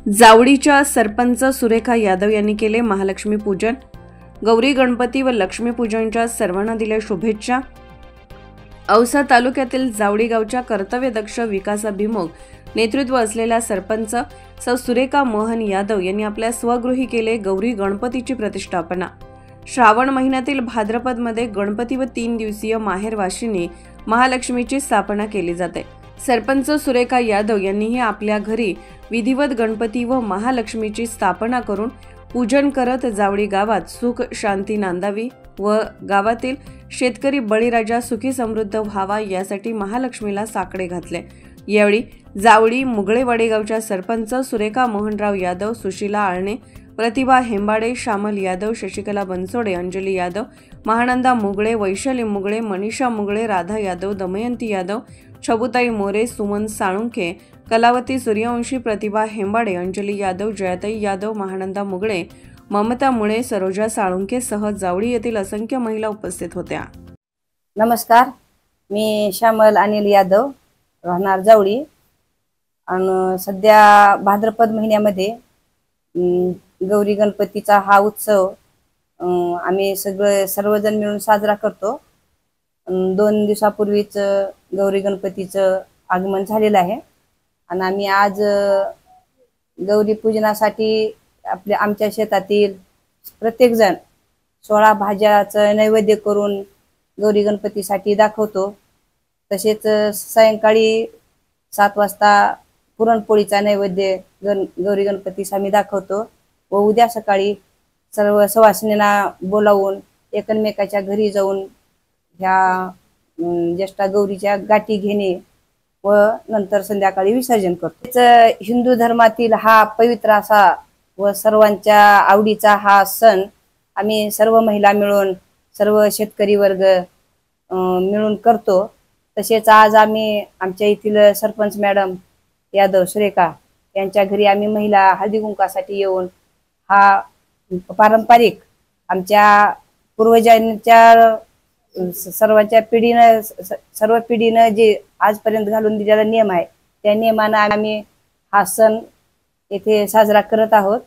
जावळीच्या सरपंच सुरेखा यादव यांनी केले महालक्ष्मी पूजन। गौरी गणपती व लक्ष्मी पूजनच्या सर्वांना दिल्या शुभेच्छा। औसा तालुक्यातील जावळी गावच्या कर्तव्यदक्ष विकासाभिमुख नेतृत्व असलेल्या सरपंच सौ सुरेखा मोहन यादव यांनी आपल्या स्वगृही केले गौरी गणपतीची प्रतिष्ठापना। श्रावण महिन्यातील भाद्रपदमध्ये गणपती व 3 दिवसीय माहेरवाशिनी महालक्ष्मीची स्थापना केली जाते। सरपंच सुरेखा यादव यांनीही आपल्या घरी विधिवत गणपती व महालक्ष्मीची स्थापना करून पूजन करत जावळी गावात सुख शांती नांदावी व गावातील शेतकरी बळीराजा सुखी समृद्ध व्हावा यासाठी महालक्ष्मीला साकडे घातले। यावेळी जावळी मुगळेवाडी गावच्या सरपंच सुरेखा मोहनराव यादव, सुशीला आळणे, प्रतिभा हेंबाडे, श्यामल यादव, शशिकला बनसोडे, अंजली यादव, महानंदा मुगळे, वैशाली मुगळे, मनीषा मुगळे, राधा यादव, दमयंती यादव, छबुताई मोरे, सुमन साळुंखे, कलावती सूर्यवंशी, प्रतिभा हेंबाडे, अंजली यादव, जयाताई यादव, महानंदा मुगळे, ममता मुळे, सरोजा साळुंखे सह जावळी येथील असंख्य महिला उपस्थित होत्या। नमस्कार, मी श्यामल अनिल यादव, राहणार जावळी। आणि सध्या भाद्रपद महिन्यामध्ये गौरी गणपतीचा हा उत्सव आम्ही सर्वजण मिळून साजरा करतो। 2 दिवसापूर्वीच गौरी गणपतीचं आगमन झालेलं आहे आणि आम्ही आज गौरी पूजनासाठी आमच्या शेतातील प्रत्येक जण 16 भाज्याचं नैवेद्य करून गौरी गणपतीसाठी दाखवतो। तसेच सायंकाळी 7 वाजता पुरणपोळीचा नैवेद्य गौरी गणपतीस आम्ही दाखवतो व उद्या सकाळी सर्व सवासिनींना बोलावून एकमेकाच्या घरी जाऊन ह्या ज्येष्ठ गौरीच्या गाठी घेणे व नंतर संध्याकाळी विसर्जन करतो। हिंदू धर्मातील हा पवित्र असा व सर्वांच्या आवडीचा हा सण आम्ही सर्व महिला मिळून, सर्व शेतकरी वर्ग मिळून करतो। तसेच आज आम्ही आमच्या येथील सरपंच मॅडम यादव सुरेखा यांच्या घरी आम्ही महिला हळदी कुंकासाठी येऊन हा पारंपरिक आमच्या पूर्वजांच्या सर्व पिढीनं जे आजपर्यंत घालून दिलेला नियम आहे त्या नियमाने आम्ही हा सण येथे साजरा करत आहोत।